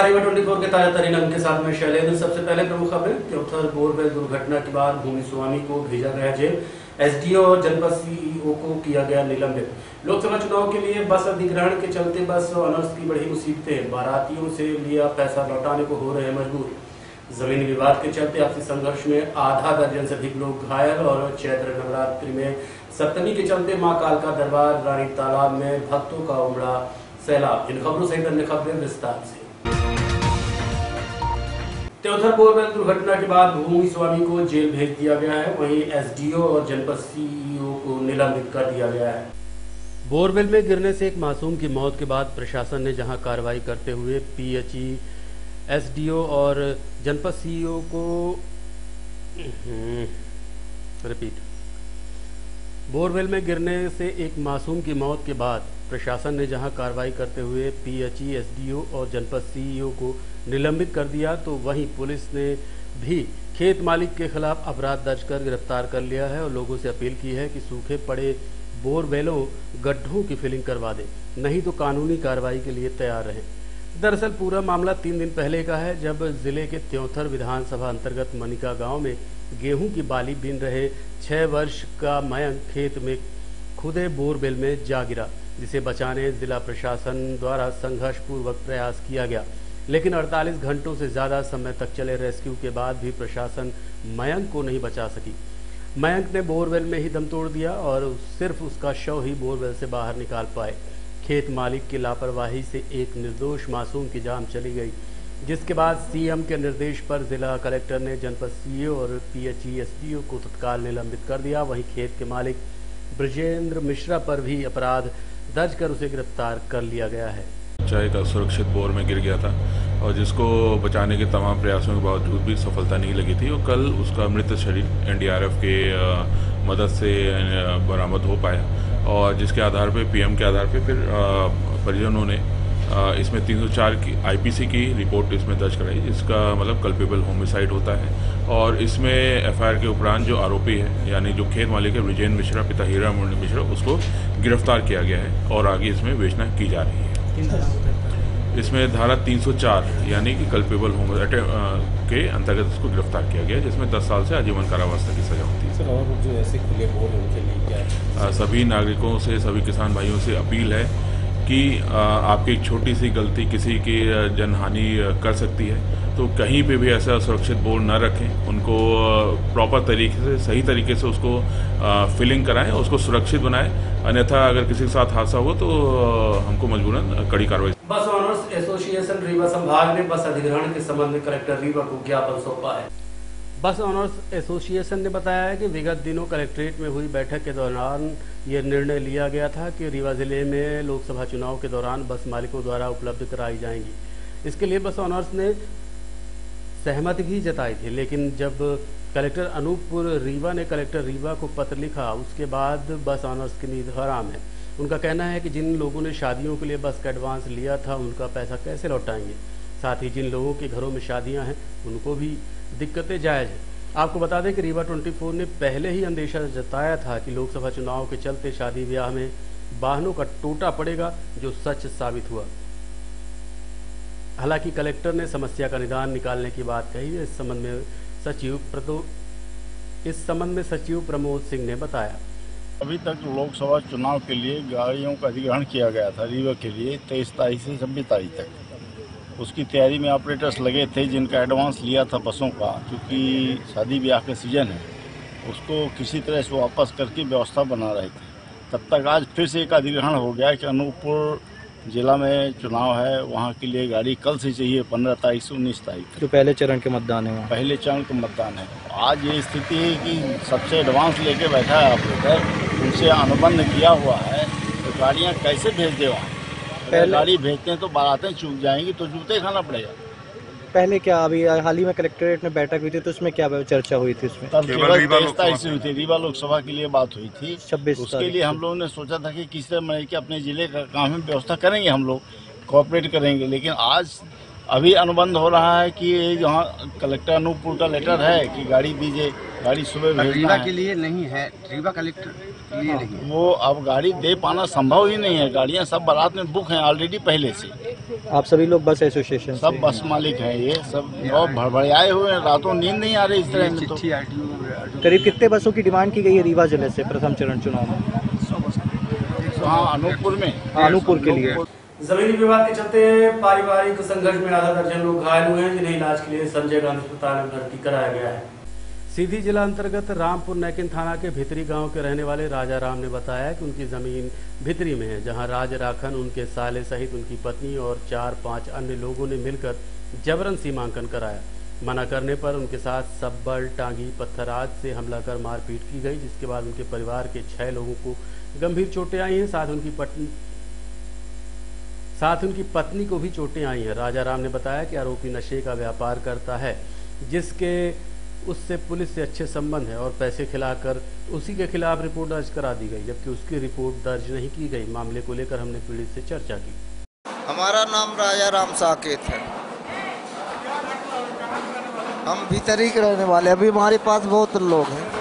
नमस्कार, रीवा 24 के ताजा तरीन अंक के साथ में शैलेंद्र। सबसे पहले प्रमुख खबरें। त्योथर बोरवेल दुर्घटना के बाद भूमि स्वामी को भेजा गया जेल। एसडीओ और जनपद सीईओ को किया गया निलंबित। लोकसभा चुनाव के लिए बस अधिग्रहण के चलते बस ऑनर्स की बड़ी मुसीबतें। बारातियों से लिया पैसा लौटाने को हो रहे हैं मजबूर। जमीनी विवाद के चलते आपसी संघर्ष में आधा दर्जन से अधिक लोग घायल। और चैत्र नवरात्रि में सप्तमी के चलते मां कालका दरबार रानी तालाब में भक्तों का उमड़ा सैलाब। इन खबरों सहित अन्य खबरें विस्तार से। त्योथर बोरवेल दुर्घटना के बाद भूमि स्वामी को जेल भेज दिया गया है। वहीं एसडीओ और जनपद सीईओ को निलंबित कर दिया गया है। बोरवेल में गिरने से एक मासूम की मौत के बाद प्रशासन ने जहां कार्रवाई करते हुए पीएचई, एसडीओ और जनपद सीईओ को बोरवेल में गिरने से एक मासूम की मौत के बाद प्रशासन ने जहां कार्रवाई करते हुए पीएचई, एसडीओ और जनपद सीईओ को निलंबित कर दिया, तो वहीं पुलिस ने भी खेत मालिक के खिलाफ अपराध दर्ज कर गिरफ्तार कर लिया है और लोगों से अपील की है कि सूखे पड़े बोरवेलों, गड्ढों की फिलिंग करवा दें, नहीं तो कानूनी कार्रवाई के लिए तैयार रहें। दरअसल पूरा मामला 3 दिन पहले का है, जब जिले के त्योथर विधानसभा अंतर्गत मनिका गांव में गेहूं की बाली बीन रहे 6 वर्ष का मयंक खेत में खुदे बोरवेल में जा गिरा, जिसे बचाने जिला प्रशासन द्वारा संघर्षपूर्वक प्रयास किया गया। लेकिन 48 घंटों से ज़्यादा समय तक चले रेस्क्यू के बाद भी प्रशासन मयंक को नहीं बचा सकी। मयंक ने बोरवेल में ही दम तोड़ दिया और सिर्फ उसका शव ही बोरवेल से बाहर निकाल पाए। खेत मालिक की लापरवाही से एक निर्दोष मासूम की जान चली गई, जिसके बाद सीएम के निर्देश पर जिला कलेक्टर ने जनपद सीईओ और पीएचई, एसडीओ को तत्काल निलंबित कर दिया। वहीं खेत के मालिक ब्रजेंद्र मिश्रा पर भी अपराध दर्ज कर उसे गिरफ्तार कर लिया गया है। चाय का सुरक्षित बोर में गिर गया था और जिसको बचाने के तमाम प्रयासों के बावजूद भी सफलता नहीं लगी थी और कल उसका मृत शरीर एनडीआरएफ के मदद से बरामद हो पाया और जिसके आधार पे पीएम के आधार पे फिर परिजनों ने इसमें 304 की आईपीसी की रिपोर्ट इसमें दर्ज कराई, जिसका मतलब कल्पेबल होमिसाइड होता है। और इसमें एफआईआर के उपरांत जो आरोपी है यानी जो खेत मालिक है ब्रजेंद्र मिश्रा पिता हीरा मोहन मिश्रा, उसको गिरफ्तार किया गया है और आगे इसमें विवेचना की जा रही है। इसमें धारा 304 यानी कि कल्पेबल होमिसाइड के अंतर्गत उसको गिरफ्तार किया गया, जिसमें 10 साल से आजीवन कारावास तक की सजा होती है। सर, और जो ऐसे खुले बोल उनके लिए क्या है? सभी नागरिकों से, सभी किसान भाइयों से अपील है कि आपकी एक छोटी सी गलती किसी की जनहानि कर सकती है, तो कहीं पे भी ऐसा सुरक्षित बोर्ड न रखें। उनको प्रॉपर तरीके से, सही तरीके से उसको फिलिंग कराएं, उसको सुरक्षित बनाएं। अन्यथा अगर किसी के साथ हादसा हो तो हमको मजबूरन कड़ी कार्रवाई। बस ऑनर्स एसोसिएशन रीवा संभाग ने बस अधिग्रहण के संबंध में कलेक्टर रीवा को ज्ञापन सौंपा है। बस ऑनर्स एसोसिएशन ने बताया है कि विगत दिनों कलेक्ट्रेट में हुई बैठक के दौरान ये निर्णय लिया गया था कि रीवा जिले में लोकसभा चुनाव के दौरान बस मालिकों द्वारा उपलब्ध कराई जाएंगी। इसके लिए बस ऑनर्स ने सहमति भी जताई थी, लेकिन जब कलेक्टर अनूपपुर रीवा ने कलेक्टर रीवा को पत्र लिखा, उसके बाद बस ऑनर्स की नींद हराम है। उनका कहना है कि जिन लोगों ने शादियों के लिए बस का एडवांस लिया था, उनका पैसा कैसे लौटाएंगे। साथ ही जिन लोगों के घरों में शादियां हैं, उनको भी दिक्कतें जायज़ हैं। आपको बता दें कि रीवा 24 ने पहले ही अंदेशा जताया था कि लोकसभा चुनाव के चलते शादी ब्याह में वाहनों का टोटा पड़ेगा, जो सच साबित हुआ। हालांकि कलेक्टर ने समस्या का निदान निकालने की बात कही है। इस संबंध में सचिव प्रमोद सिंह ने बताया, अभी तक लोकसभा चुनाव के लिए गाड़ियों का अधिग्रहण किया गया था रीवा के लिए 23 तारीख से 26 तारीख तक। उसकी तैयारी में ऑपरेटर्स लगे थे, जिनका एडवांस लिया था बसों का, क्योंकि शादी ब्याह का सीजन है, उसको किसी तरह से वापस करके व्यवस्था बना रहे थे। तब तक आज फिर से एक अधिग्रहण हो गया कि अनूपपुर जिला में चुनाव है, वहाँ के लिए गाड़ी कल से चाहिए 15 तारीख से 19 तारीख तक। जो पहले चरण के मतदान है, पहले चरण का मतदान है। आज ये स्थिति है कि सबसे एडवांस लेके बैठा है ऑपरेटर, उनसे अनुबंध किया हुआ है, तो गाड़ियाँ कैसे भेज दे वहाँ? अगर गाड़ी भेजते हैं तो बारातें चूक जाएंगी, तो जूते खाना पड़ेगा। पहले क्या अभी हाल ही में कलेक्ट्रेट में बैठक हुई थी, तो उसमें क्या चर्चा हुई थी? उसमें तब केवल 23 तारीख से हुई थी, रीवा लोकसभा के लिए बात हुई थी। 26 उसके लिए हम लोगों ने सोचा था कि किस तरह मैं कि अपने जिले का काम में व्यवस्था करेंगे, हम लोग कोऑपरेट करेंगे। लेकिन आज अभी अनुबंध हो रहा है कि यहाँ कलेक्टर अनूपपुर का लेटर है कि गाड़ी दीजिए, गाड़ी सुबह भेजना रीवा के लिए नहीं है, रीवा कलेक्टर के लिए नहीं है। वो अब गाड़ी दे पाना संभव ही नहीं है। गाड़ियाँ सब बारात में बुक हैं ऑलरेडी पहले से। आप सभी लोग बस एसोसिएशन सब बस मालिक हैं, ये सब बहुत भड़बड़ाए हुए हैं, रातों नींद नहीं आ रही इस तरह में। तो करीब कितने बसों की डिमांड की गई है रीवा जिले से प्रथम चरण चुनाव में? हाँ, अनूपपुर में, अनूपपुर के लिए जमीनी विवाद के चलते पारिवारिक संघर्ष में आधा दर्जन लोग घायल हुए हैं, जिन्हें इलाज के लिए संजय गांधी अस्पताल में भर्ती कराया गया है। सीधी जिला अंतर्गत रामपुर नैकिन थाना के भितरी गांव के रहने वाले राजा राम ने बताया कि उनकी जमीन भितरी में है, जहां राज राखन, उनके साले सहित उनकी पत्नी और 4-5 अन्य लोगों ने मिलकर जबरन सीमांकन कराया। मना करने पर उनके साथ सब्बल, टांगी, पत्थराज से हमला कर मारपीट की गई, जिसके बाद उनके परिवार के 6 लोगों को गंभीर चोटें आई हैं। साथ उनकी पत्नी को भी चोटें आई हैं। राजा राम ने बताया कि आरोपी नशे का व्यापार करता है, जिसके उससे पुलिस से अच्छे संबंध है और पैसे खिलाकर उसी के खिलाफ रिपोर्ट दर्ज करा दी गई, जबकि उसकी रिपोर्ट दर्ज नहीं की गई। मामले को लेकर हमने पीड़ित से चर्चा की। हमारा नाम राजा राम साकेत है, हम भीतरी के रहने वाले। अभी हमारे पास बहुत लोग हैं।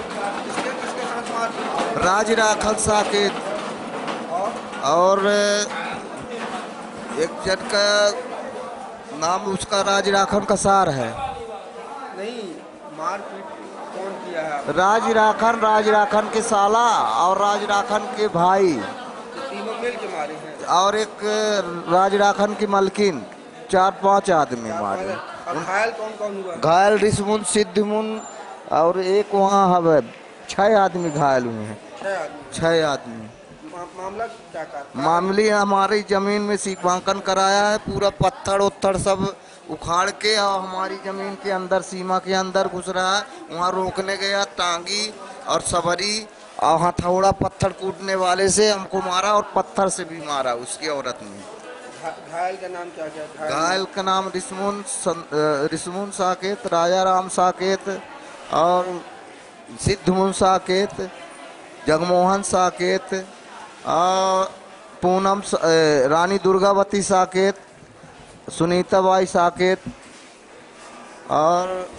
राज राखन साकेत और एक जन का नाम उसका राज राखन कसार है। नहीं, मारपीट कौन किया है? राज राखन के साला और राज राखन के भाई, तीनों मिल के मारे हैं। और एक राज राखन की मलकिन, 4-5 आदमी मारे। और घायल कौन कौन हुआ? घायल रिसमुन, सिद्धमुन और एक वहाँ हवे, 6 आदमी घायल हुए हैं। 6 आदमी। मामला क्या था? मामले हमारी जमीन में सीमांकन कराया है, पूरा पत्थर उत्थर सब उखाड़ के और हमारी जमीन के अंदर, सीमा के अंदर घुस रहा है। वहाँ रोकने गया, टांगी और सबरी और हथौड़ा पत्थर कूटने वाले से हमको मारा और पत्थर से भी मारा उसकी औरत ने। घायल का नाम क्या क्या? घायल का नाम रिसमुन साकेत, राजा राम साकेत और सिद्धमुन साकेत, जगमोहन साकेत और पूनम, रानी दुर्गावती साकेत, सुनीता बाई साकेत। और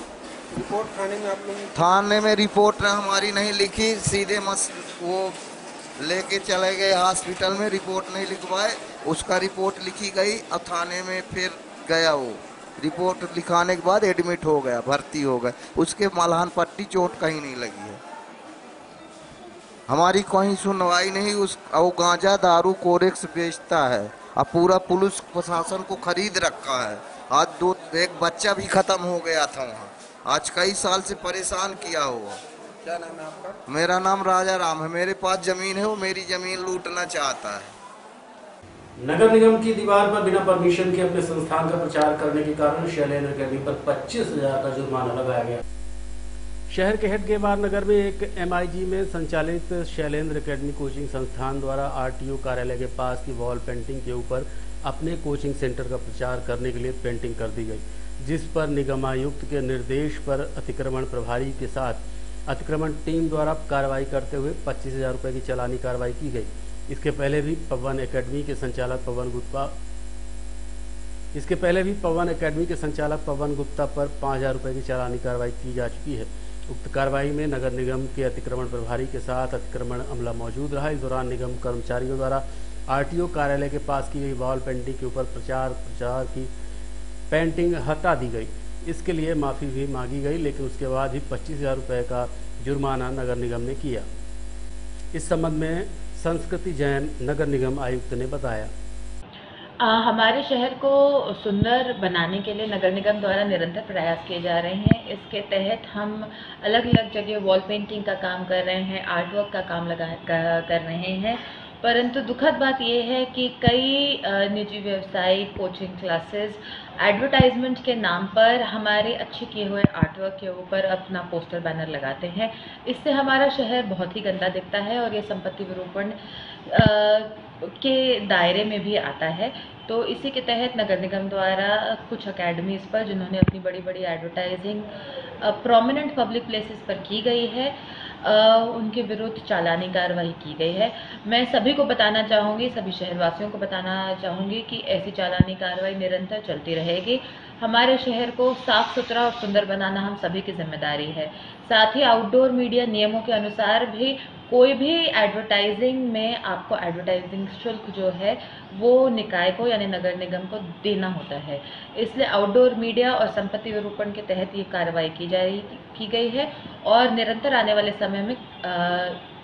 रिपोर्ट थाने में आप लोग? थाने में रिपोर्ट हमारी नहीं लिखी, सीधे वो लेके चले गए हॉस्पिटल में, रिपोर्ट नहीं लिखवाए। उसका रिपोर्ट लिखी गई और थाने में फिर गया, वो रिपोर्ट लिखाने के बाद एडमिट हो गया, भर्ती हो गया। उसके मलहन पट्टी, चोट कहीं नहीं लगी है। हमारी कोई सुनवाई नहीं। वो गांजा, दारू, कोरेक्स बेचता है और पूरा पुलिस प्रशासन को खरीद रखा है। आज एक बच्चा भी खत्म हो गया था वहाँ। आज कई साल से परेशान किया हुआ। क्या नाम है आपका? मेरा नाम राजा राम है। मेरे पास जमीन है, वो मेरी जमीन लूटना चाहता है। नगर निगम की दीवार पर बिना परमिशन के अपने संस्थान का प्रचार करने के कारण शैलेंद्र अकेडमी पर 25,000 का जुर्माना लगाया गया। शहर के हेड गेवार नगर में एक MIG में संचालित शैलेंद्र अकेडमी कोचिंग संस्थान द्वारा RTO कार्यालय के पास की वॉल पेंटिंग के ऊपर अपने कोचिंग सेंटर का प्रचार करने के लिए पेंटिंग कर दी गई, जिस पर निगमायुक्त के निर्देश पर अतिक्रमण प्रभारी के साथ अतिक्रमण टीम द्वारा कार्रवाई करते हुए 25,000 रुपये की चालानी कार्रवाई की गई। इसके पहले भी पवन अकेडमी के संचालक पवन गुप्ता पर 5,000 रुपये की चालानी कार्रवाई की जा चुकी है। उक्त कार्रवाई में नगर निगम के अतिक्रमण प्रभारी के साथ अतिक्रमण अमला मौजूद रहा। इस दौरान निगम कर्मचारियों द्वारा RTO कार्यालय के पास की गई वॉल पेंटिंग के ऊपर प्रचार की पेंटिंग हटा दी गई। इसके लिए माफ़ी भी मांगी गई, लेकिन उसके बाद भी 25,000 रुपये का जुर्माना नगर निगम ने किया। इस संबंध में संस्कृति जैन नगर निगम आयुक्त ने बताया। हमारे शहर को सुंदर बनाने के लिए नगर निगम द्वारा निरंतर प्रयास किए जा रहे हैं। इसके तहत हम अलग अलग जगह वॉल पेंटिंग का काम कर रहे हैं, आर्ट वर्क का काम कर रहे हैं। परंतु दुखद बात यह है कि कई निजी व्यवसायी कोचिंग क्लासेस एडवर्टाइजमेंट के नाम पर हमारे अच्छे किए हुए आर्ट वर्क के ऊपर अपना पोस्टर बैनर लगाते हैं। इससे हमारा शहर बहुत ही गंदा दिखता है और ये संपत्ति विरूपण के दायरे में भी आता है। तो इसी के तहत नगर निगम द्वारा कुछ अकेडमीज़ पर जिन्होंने अपनी बड़ी बड़ी एडवर्टाइजिंग प्रोमिनेंट पब्लिक प्लेसेस पर की गई है, उनके विरुद्ध चालानी कार्रवाई की गई है। मैं सभी को बताना चाहूँगी, सभी शहरवासियों को बताना चाहूँगी कि ऐसी चालानी कार्रवाई निरंतर चलती रहेगी। हमारे शहर को साफ सुथरा और सुंदर बनाना हम सभी की जिम्मेदारी है। साथ ही आउटडोर मीडिया नियमों के अनुसार भी कोई भी एडवर्टाइजिंग में आपको एडवर्टाइजिंग शुल्क जो है वो निकाय को यानी नगर निगम को देना होता है। इसलिए आउटडोर मीडिया और संपत्ति विरूपण के तहत ये कार्रवाई की गई है और निरंतर आने वाले समय में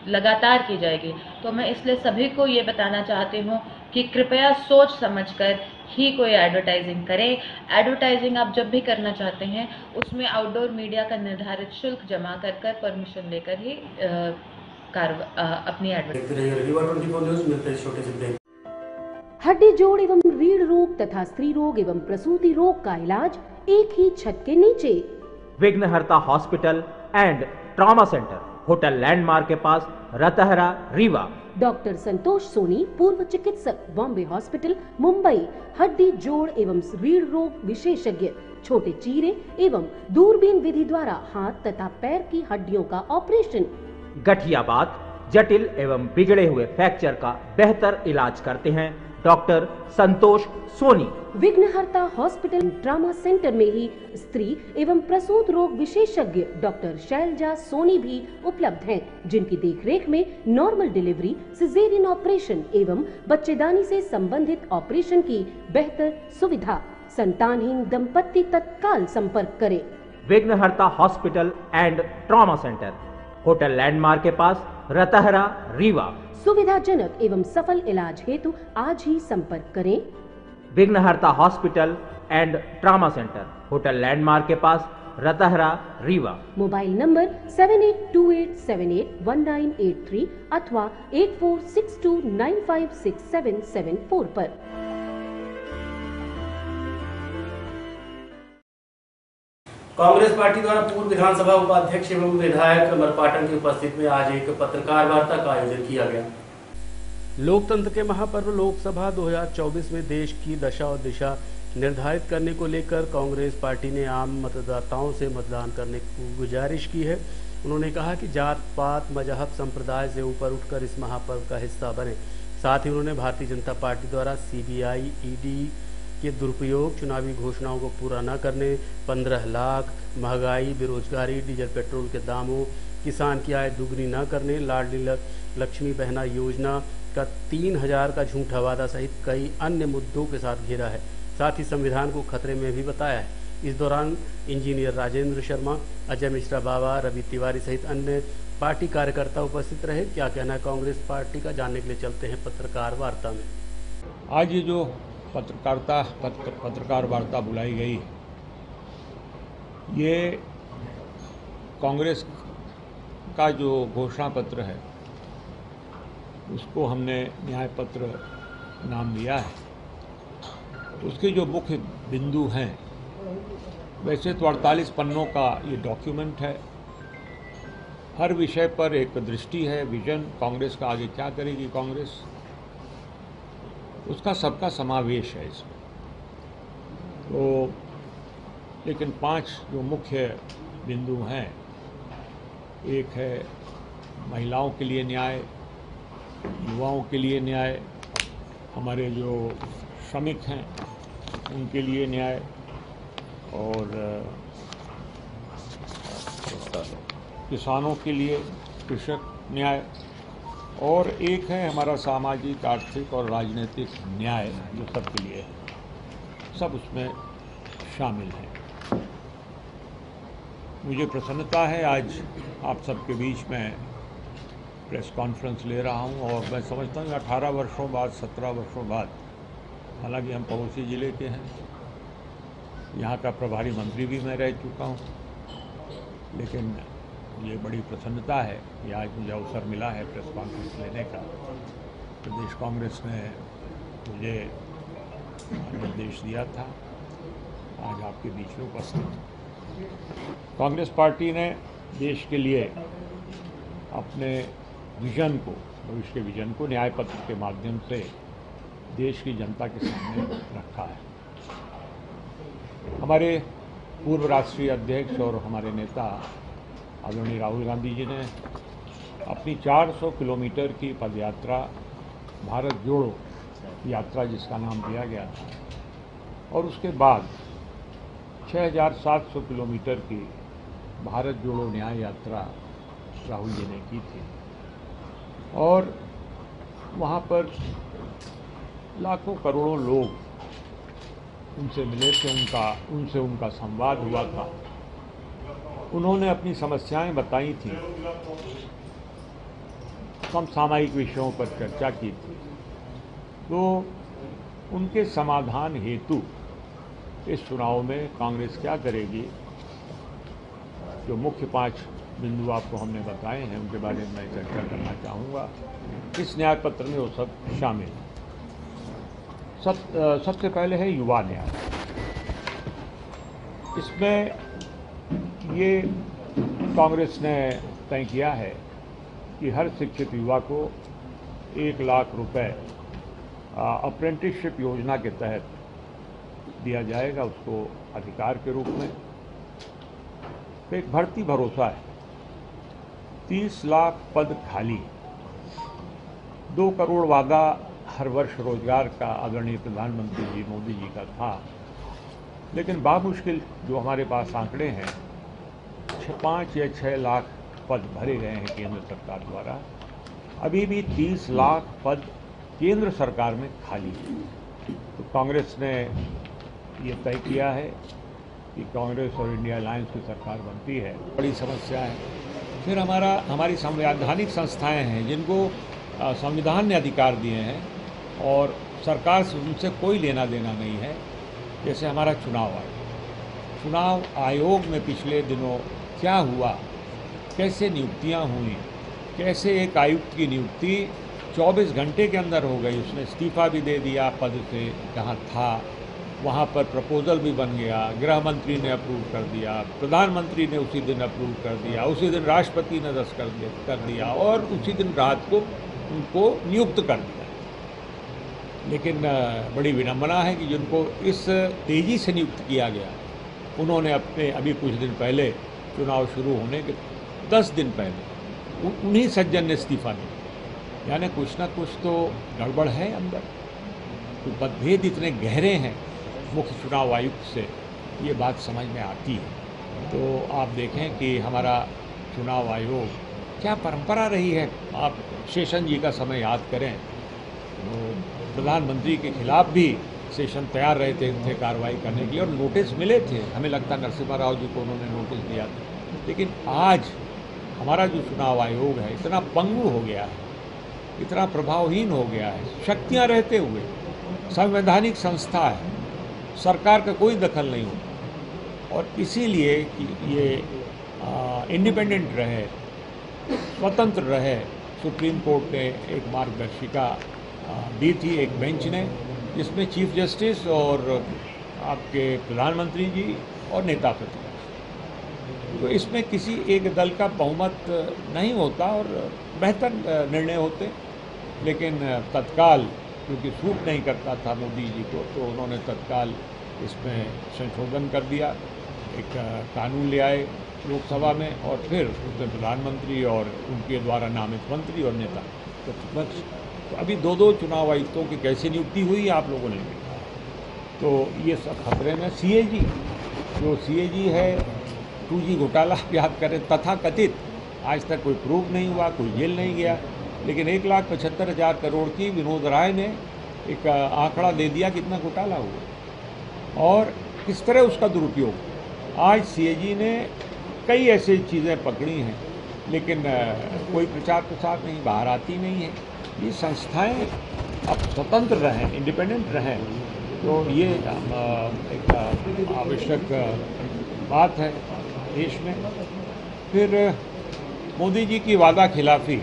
लगातार की जाएगी। तो मैं इसलिए सभी को ये बताना चाहती हूँ कि कृपया सोच समझकर ही कोई एडवर्टाइजिंग करें। एडवर्टाइजिंग आप जब भी करना चाहते हैं उसमें आउटडोर मीडिया का निर्धारित शुल्क जमा कर परमिशन लेकर ही अपनी एडवर्टाइजिंग। हड्डी जोड़ एवं रीढ़ रोग तथा स्त्री रोग एवं प्रसूति रोग का इलाज एक ही छत के नीचे। विघ्नहर्ता hospital and trauma centre, hotel landmark के पास, रतहरा, रीवा। डॉक्टर संतोष सोनी, पूर्व चिकित्सक, बॉम्बे हॉस्पिटल, मुंबई। हड्डी जोड़ एवं रीढ़ रोग विशेषज्ञ, छोटे चीरे एवं दूरबीन विधि द्वारा हाथ तथा पैर की हड्डियों का ऑपरेशन। गठियाबात, जटिल एवं बिगड़े हुए फ्रैक्चर का बेहतर इलाज करते हैं डॉक्टर संतोष सोनी। विघ्नहर्ता हॉस्पिटल ट्रॉमा सेंटर में ही स्त्री एवं प्रसूत रोग विशेषज्ञ डॉक्टर शैलजा सोनी भी उपलब्ध हैं, जिनकी देखरेख में नॉर्मल डिलीवरी, सिजेरियन ऑपरेशन एवं बच्चेदानी से संबंधित ऑपरेशन की बेहतर सुविधा। संतानहीन दंपत्ति तत्काल संपर्क करें। विघ्नहर्ता hospital and trauma centre, hotel landmark के पास, रतहरा, रीवा। सुविधाजनक एवं सफल इलाज हेतु आज ही संपर्क करें। विघ्नहर्ता hospital and trauma centre, hotel landmark के पास, रतहरा, रीवा। मोबाइल नंबर 7828781983 अथवा 8462956774 पर। कांग्रेस पार्टी द्वारा पूर्व विधानसभा उपाध्यक्ष एवं विधायक अमर पाटन की उपस्थिति में आज एक पत्रकार वार्ता का आयोजन किया गया। लोकतंत्र के महापर्व लोकसभा 2024 में देश की दशा और दिशा निर्धारित करने को लेकर कांग्रेस पार्टी ने आम मतदाताओं से मतदान करने की गुजारिश की है। उन्होंने कहा कि जात पात मजहब संप्रदाय से ऊपर उठकर इस महापर्व का हिस्सा बने। साथ ही उन्होंने भारतीय जनता पार्टी द्वारा CBI ED के दुरुपयोग, चुनावी घोषणाओं को पूरा न करने, 15 लाख, महंगाई, बेरोजगारी, डीजल पेट्रोल के दामों, किसान की आय दुगनी न करने, लाडली लक्ष्मी बहना योजना का 3000 का झूठा वादा सहित कई अन्य मुद्दों के साथ घेरा है। साथ ही संविधान को खतरे में भी बताया है। इस दौरान इंजीनियर राजेंद्र शर्मा, अजय मिश्रा बाबा, रवि तिवारी सहित अन्य पार्टी कार्यकर्ता उपस्थित रहे। क्या कहना है कांग्रेस पार्टी का, जानने के लिए चलते हैं पत्रकार वार्ता में। आज ये जो पत्रकार वार्ता बुलाई गई, ये कांग्रेस का जो घोषणा पत्र है उसको हमने न्याय पत्र नाम दिया है। उसके जो मुख्य बिंदु हैं, वैसे तो 48 पन्नों का ये डॉक्यूमेंट है। हर विषय पर एक दृष्टि है, विजन, कांग्रेस का आगे क्या करेगी कांग्रेस, उसका सबका समावेश है इसमें। तो लेकिन 5 जो मुख्य बिंदु हैं, एक है महिलाओं के लिए न्याय, युवाओं के लिए न्याय, हमारे जो श्रमिक हैं उनके लिए न्याय, और किसानों के लिए कृषक न्याय, और एक है हमारा सामाजिक, आर्थिक और राजनीतिक न्याय जो सबके लिए है। सब उसमें शामिल हैं। मुझे प्रसन्नता है आज आप सबके बीच में प्रेस कॉन्फ्रेंस ले रहा हूं, और मैं समझता हूँ 18 वर्षों बाद, 17 वर्षों बाद, हालांकि हम पड़ोसी ज़िले के हैं, यहाँ का प्रभारी मंत्री भी मैं रह चुका हूँ, लेकिन ये बड़ी प्रसन्नता है कि आज मुझे अवसर मिला है प्रेस कॉन्फ्रेंस लेने का। प्रदेश कांग्रेस ने मुझे निर्देश दिया था, आज आपके बीच में उपस्थित हूँ। कांग्रेस पार्टी ने देश के लिए अपने विजन को, भविष्य के विजन को न्याय पत्र के माध्यम से देश की जनता के सामने रखा है। हमारे पूर्व राष्ट्रीय अध्यक्ष और हमारे नेता आदरणीय राहुल गांधी जी ने अपनी 400 किलोमीटर की पदयात्रा, भारत जोड़ो यात्रा जिसका नाम दिया गया था, और उसके बाद 6,700 किलोमीटर की भारत जोड़ो न्याय यात्रा राहुल जी ने की थी और वहाँ पर लाखों करोड़ों लोग उनसे मिले थे, उनसे उनका संवाद हुआ था। उन्होंने अपनी समस्याएं बताई थी, समसामयिक विषयों पर चर्चा की थी। तो उनके समाधान हेतु इस चुनाव में कांग्रेस क्या करेगी, जो मुख्य 5 बिंदु आपको हमने बताए हैं उनके बारे में मैं चर्चा करना चाहूँगा। इस न्याय पत्र में वो सब शामिल है। सबसे पहले है युवा न्याय। इसमें ये कांग्रेस ने तय किया है कि हर शिक्षित युवा को 1 लाख रुपए अप्रेंटिसशिप योजना के तहत दिया जाएगा, उसको अधिकार के रूप में। एक भर्ती भरोसा है, 30 लाख पद खाली, 2 करोड़ वादा हर वर्ष रोजगार का आदरणीय प्रधानमंत्री जी मोदी जी का था, लेकिन बामुश्किल जो हमारे पास आंकड़े हैं 5 या 6 लाख पद भरे गए हैं केंद्र सरकार द्वारा। अभी भी 30 लाख पद केंद्र सरकार में खाली है। तो कांग्रेस ने ये तय किया है कि कांग्रेस और इंडिया अलायंस की सरकार बनती है। बड़ी समस्या है। फिर हमारी संवैधानिक संस्थाएं हैं जिनको संविधान ने अधिकार दिए हैं और सरकार से उनसे कोई लेना देना नहीं है। जैसे हमारा चुनाव आयोग में पिछले दिनों क्या हुआ, कैसे नियुक्तियां हुई, कैसे एक आयुक्त की नियुक्ति 24 घंटे के अंदर हो गई, उसने इस्तीफा भी दे दिया पद से जहाँ था, वहाँ पर प्रपोजल भी बन गया, गृह मंत्री ने अप्रूव कर दिया, प्रधानमंत्री ने उसी दिन अप्रूव कर दिया, उसी दिन राष्ट्रपति ने 10 कर दिया और उसी दिन रात को उनको नियुक्त कर दिया। लेकिन बड़ी विडंबना है कि जिनको इस तेज़ी से नियुक्त किया गया, उन्होंने अभी कुछ दिन पहले चुनाव शुरू होने के 10 दिन पहले उन्हीं सज्जन ने इस्तीफा दिया। यानी कुछ ना कुछ तो गड़बड़ है अंदर। तो मतभेद इतने गहरे हैं मुख्य चुनाव आयुक्त से, ये बात समझ में आती है। तो आप देखें कि हमारा चुनाव आयोग क्या परंपरा रही है। आप शेषन जी का समय याद करें, तो प्रधानमंत्री के खिलाफ भी सेशन तैयार रहे थे कार्रवाई करने के लिए और नोटिस मिले थे। हमें लगता है नरसिम्हा राव जी को उन्होंने नोटिस दिया था। लेकिन आज हमारा जो चुनाव आयोग है इतना पंगु हो गया है, इतना प्रभावहीन हो गया है, शक्तियां रहते हुए संवैधानिक संस्था है, सरकार का कोई दखल नहीं होता। और इसीलिए ये इंडिपेंडेंट रहे, स्वतंत्र रहे, सुप्रीम कोर्ट ने एक मार्गदर्शिका दी थी एक बेंच ने, जिसमें चीफ जस्टिस और आपके प्रधानमंत्री जी और नेता प्रतिपक्ष, तो इसमें किसी एक दल का बहुमत नहीं होता और बेहतर निर्णय होते। लेकिन तत्काल क्योंकि सूट नहीं करता था मोदी जी को, तो उन्होंने तत्काल इसमें संशोधन कर दिया, एक कानून ले आए लोकसभा में और फिर उसमें प्रधानमंत्री और उनके द्वारा नामित मंत्री और नेता प्रतिपक्ष। तो अभी 2-2 चुनाव आयुक्तों की कैसे नियुक्ति हुई आप लोगों ने देखा। तो ये सब खतरे में सीएजी, जो सीएजी है 2G घोटाला याद करें, तथाकथित आज तक कोई प्रूव नहीं हुआ, कोई जेल नहीं गया, लेकिन 1,75,000 करोड़ की विनोद राय ने एक आंकड़ा दे दिया कितना घोटाला हुआ और किस तरह उसका दुरुपयोग। आज सीएजी ने कई ऐसी चीज़ें पकड़ी हैं, लेकिन कोई प्रचार प्रसार नहीं, बाहर आती नहीं है। ये संस्थाएं अब स्वतंत्र रहें, इंडिपेंडेंट रहें, तो ये एक आवश्यक बात है देश में। फिर मोदी जी की वादा खिलाफी।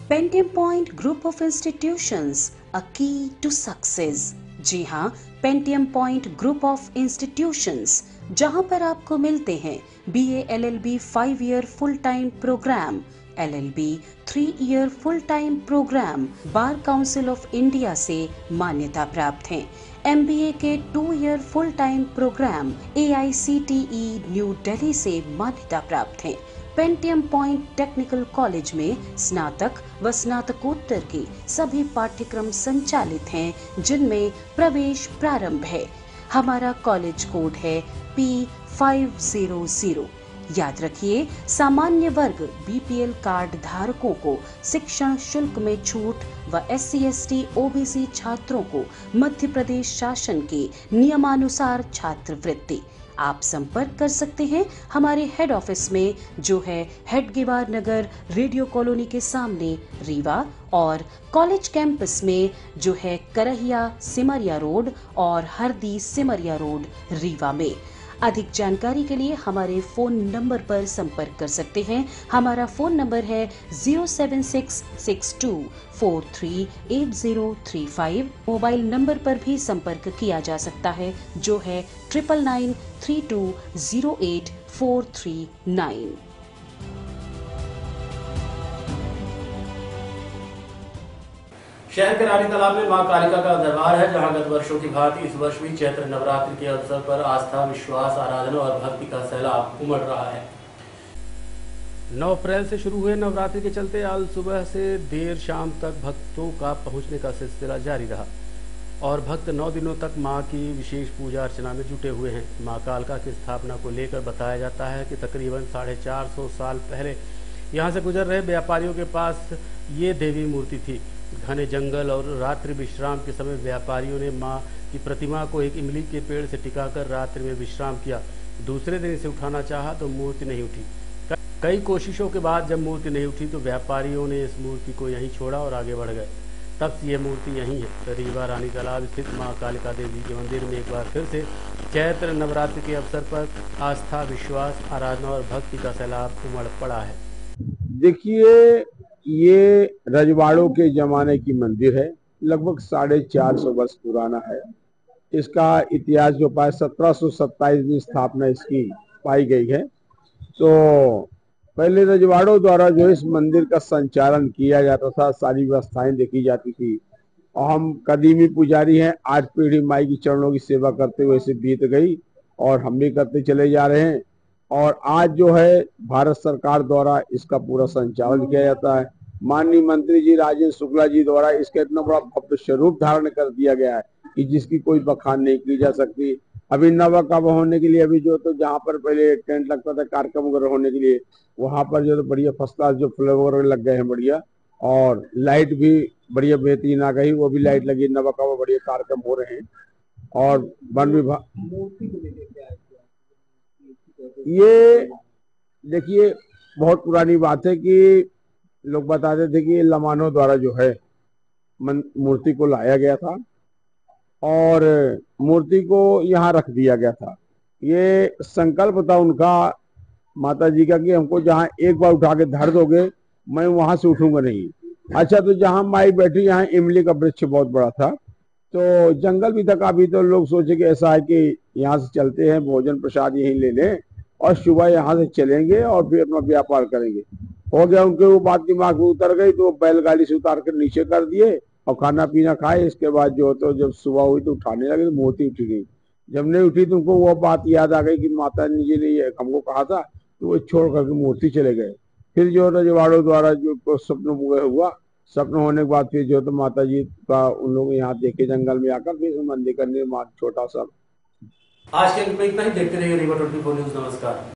Pentium point group of institutions, a key to success. जी हाँ, Pentium point group of institutions, जहाँ पर आपको मिलते हैं BA LLB 5 year full time program, LLB 3 year full time program bar council of India से मान्यता प्राप्त हैं। MBA के 2 year full time program AICTE new Delhi से मान्यता प्राप्त हैं। पेंटियम पॉइंट टेक्निकल कॉलेज में स्नातक व स्नातकोत्तर के सभी पाठ्यक्रम संचालित हैं, जिनमें प्रवेश प्रारंभ है। हमारा कॉलेज कोड है P500। याद रखिए, सामान्य वर्ग BPL कार्ड धारकों को शिक्षण शुल्क में छूट व SC/ST OBC छात्रों को मध्य प्रदेश शासन के नियमानुसार छात्रवृत्ति। आप संपर्क कर सकते हैं हमारे हेड ऑफिस में, जो है हेडगेवार नगर, रेडियो कॉलोनी के सामने, रीवा, और कॉलेज कैंपस में, जो है करहिया सिमरिया रोड और हरदी सिमरिया रोड, रीवा में। अधिक जानकारी के लिए हमारे फोन नंबर पर संपर्क कर सकते हैं। हमारा फोन नंबर है 07662438035। मोबाइल नंबर पर भी संपर्क किया जा सकता है, जो है 9992084439। शहर के रानी तालाब में मां कालिका का दरबार है, जहां गत वर्षों की भांति इस वर्ष भी चैत्र नवरात्रि के अवसर पर आस्था, विश्वास, आराधना और भक्ति का सैलाब उमड़ रहा है। 9 अप्रैल से शुरू हुए नवरात्रि के चलते आज सुबह से देर शाम तक भक्तों का पहुंचने का सिलसिला जारी रहा और भक्त 9 दिनों तक मां की विशेष पूजा अर्चना में जुटे हुए हैं। मां कालिका की स्थापना को लेकर बताया जाता है कि तकरीबन 450 साल पहले यहां से गुजर रहे व्यापारियों के पास ये देवी मूर्ति थी। घने जंगल और रात्रि विश्राम के समय व्यापारियों ने मां की प्रतिमा को एक इमली के पेड़ से टिकाकर रात्रि में विश्राम किया। दूसरे दिन इसे उठाना चाहा तो मूर्ति नहीं उठी। कई कोशिशों के बाद जब मूर्ति नहीं उठी तो व्यापारियों ने इस मूर्ति को यहीं छोड़ा और आगे बढ़ गए। तब से ये मूर्ति यहीं है। रीवा रानी तालाब स्थित मां कालिका देवी के मंदिर में एक बार फिर से चैत्र नवरात्रि के अवसर पर आस्था, विश्वास, आराधना और भक्ति का सैलाब उमड़ पड़ा है। देखिए, ये रजवाड़ों के जमाने की मंदिर है, लगभग 450 वर्ष पुराना है। इसका इतिहास जो पाया 1727 में स्थापना इसकी पाई गई है। तो पहले रजवाड़ों द्वारा जो इस मंदिर का संचालन किया जाता था, सारी व्यवस्थाएं देखी जाती थी। और हम कदीमी पुजारी हैं, 8 पीढ़ी माई की चरणों की सेवा करते हुए इसे बीत गई और हम भी करते चले जा रहे हैं। और आज जो है भारत सरकार द्वारा इसका पूरा संचालन किया जाता है। माननीय मंत्री जी राजेंद्र शुक्ला जी द्वारा इसका इतना बड़ा भव्य स्वरूप धारण कर दिया गया है कि जिसकी कोई बखान नहीं की जा सकती। अभी नवकब होने के लिए अभी जो तो जहाँ पर पहले टेंट लगता था कार्यक्रम वगैरह होने के लिए, वहाँ पर जो तो बढ़िया फर्स्ट क्लास जो फ्लेवर वगैरह लग गए हैं बढ़िया, और लाइट भी बढ़िया बेहतरीन आ गई, वो भी लाइट लगी, नवकब बढ़िया कार्यक्रम हो रहे हैं। और वन विभाग ये देखिए, बहुत पुरानी बात है कि लोग बताते थे कि लमानों द्वारा जो है मूर्ति को लाया गया था और मूर्ति को यहाँ रख दिया गया था। ये संकल्प था उनका, माता जी का, कि हमको जहाँ एक बार उठा के धर दोगे मैं वहां से उठूंगा नहीं। अच्छा, तो जहाँ माई बैठी, यहाँ इमली का वृक्ष बहुत बड़ा था, तो जंगल भी था काफी। तो लोग सोचे कि ऐसा है कि यहाँ से चलते हैं, भोजन प्रसाद यहीं ले लें और सुबह यहाँ से चलेंगे और फिर अपना व्यापार करेंगे। हो गया, उनके वो बात दिमाग में उतर गई, तो बैलगाड़ी से उतार कर नीचे कर दिए और खाना पीना खाए। इसके बाद जो तो जब सुबह हुई तो उठाने लगे तो मूर्ति उठी गई। जब नहीं उठी तो उनको वो बात याद आ गई कि माता जी ने ये हमको कहा था, तो वो छोड़ करके मूर्ति चले गए। फिर जो रजवाड़ों द्वारा जो स्वप्न हुआ, स्वप्न होने के बाद फिर जो तो माता जी का उन लोग यहाँ देखे जंगल में आकर फिर मंदिर का निर्माण छोटा सा। आज के अंक में इतना ही। देखते रहिए रीवा 24 न्यूज। नमस्कार।